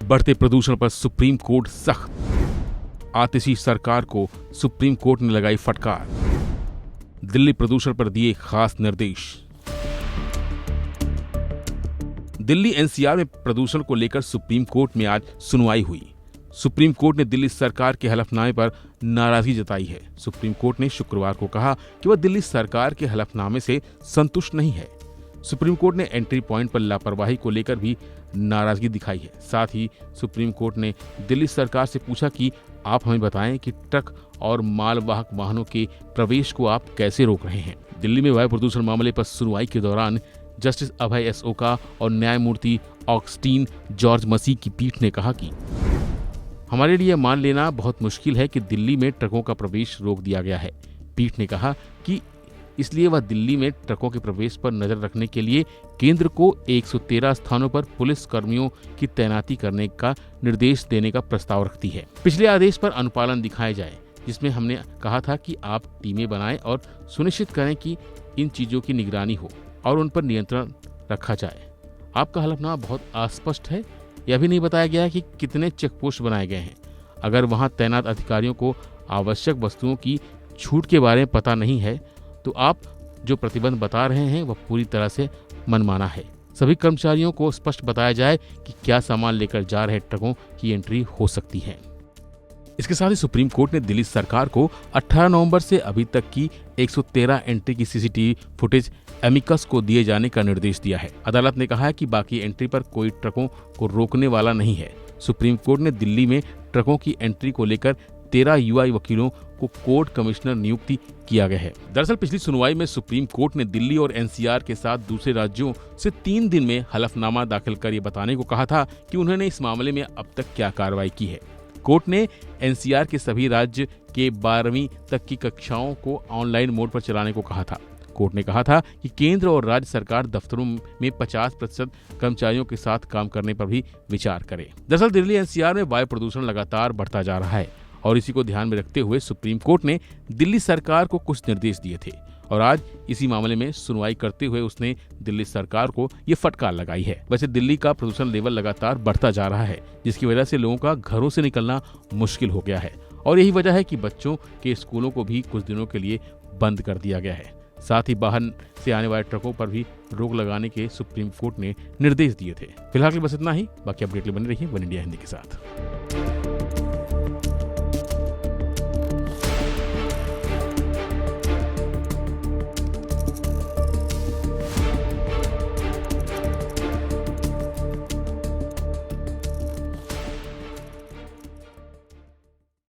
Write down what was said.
बढ़ते प्रदूषण पर सुप्रीम कोर्ट सख्त, आतिशी सरकार को सुप्रीम कोर्ट ने लगाई फटकार। दिल्ली प्रदूषण पर दिए खास निर्देश। दिल्ली एनसीआर में प्रदूषण को लेकर सुप्रीम कोर्ट में आज सुनवाई हुई। सुप्रीम कोर्ट ने दिल्ली सरकार के हलफनामे पर नाराजगी जताई है। सुप्रीम कोर्ट ने शुक्रवार को कहा कि वह दिल्ली सरकार के हलफनामे से संतुष्ट नहीं है। सुप्रीम कोर्ट ने एंट्री पॉइंट पर लापरवाही को लेकर भी नाराजगी दिखाई है। साथ ही सुप्रीम कोर्ट ने दिल्ली सरकार से पूछा कि आप हमें बताएं कि ट्रक और मालवाहक वाहनों के प्रवेश को आप कैसे रोक रहे हैं। दिल्ली में वायु प्रदूषण मामले पर सुनवाई के दौरान जस्टिस अभय एस ओका और न्यायमूर्ति ऑगस्टीन जॉर्ज मसी की पीठ ने कहा कि हमारे लिए मान लेना बहुत मुश्किल है कि दिल्ली में ट्रकों का प्रवेश रोक दिया गया है। पीठ ने कहा कि इसलिए वह दिल्ली में ट्रकों के प्रवेश पर नजर रखने के लिए केंद्र को 113 स्थानों पर पुलिस कर्मियों की तैनाती करने का निर्देश देने का प्रस्ताव रखती है। पिछले आदेश पर अनुपालन दिखाया जाए, जिसमें हमने कहा था कि आप टीमें बनाएं और सुनिश्चित करें कि इन चीजों की निगरानी हो और उन पर नियंत्रण रखा जाए। आपका हलफनामा बहुत अस्पष्ट है। यह भी नहीं बताया गया कि कितने चेकपोस्ट बनाए गए हैं। अगर वहां तैनात अधिकारियों को आवश्यक वस्तुओं की छूट के बारे में पता नहीं है तो आप जो प्रतिबंध बता रहे हैं वह पूरी तरह से मनमाना है। सभी कर्मचारियों को स्पष्ट बताया जाए कि क्या सामान लेकर जा रहे ट्रकों की एंट्री हो सकती है। इसके साथ ही सुप्रीम कोर्ट ने दिल्ली सरकार को 18 नवंबर से अभी तक की 113 एंट्री की सीसीटीवी फुटेज एमिकस को दिए जाने का निर्देश दिया है। अदालत ने कहा है कि बाकी एंट्री पर कोई ट्रकों को रोकने वाला नहीं है। सुप्रीम कोर्ट ने दिल्ली में ट्रकों की एंट्री को लेकर 13 युवा वकीलों को कोर्ट कमिश्नर नियुक्ति किया गया है। दरअसल पिछली सुनवाई में सुप्रीम कोर्ट ने दिल्ली और एनसीआर के साथ दूसरे राज्यों से 3 दिन में हलफनामा दाखिल कर ये बताने को कहा था कि उन्होंने इस मामले में अब तक क्या कार्रवाई की है। कोर्ट ने एनसीआर के सभी राज्य के 12वीं तक की कक्षाओं को ऑनलाइन मोड पर चलाने को कहा था। कोर्ट ने कहा था कि केंद्र और राज्य सरकार दफ्तरों में 50% कर्मचारियों के साथ काम करने पर भी विचार करे। दरअसल दिल्ली एनसीआर में वायु प्रदूषण लगातार बढ़ता जा रहा है और इसी को ध्यान में रखते हुए सुप्रीम कोर्ट ने दिल्ली सरकार को कुछ निर्देश दिए थे और आज इसी मामले में सुनवाई करते हुए उसने दिल्ली सरकार को ये फटकार लगाई है। वैसे दिल्ली का प्रदूषण लेवल लगातार बढ़ता जा रहा है, जिसकी वजह से लोगों का घरों से निकलना मुश्किल हो गया है और यही वजह है कि बच्चों के स्कूलों को भी कुछ दिनों के लिए बंद कर दिया गया है। साथ ही बाहर से आने वाले ट्रकों पर भी रोक लगाने के सुप्रीम कोर्ट ने निर्देश दिए थे। फिलहाल बस इतना ही। बाकी अपडेट बने रहिए वन इंडिया हिंदी के साथ।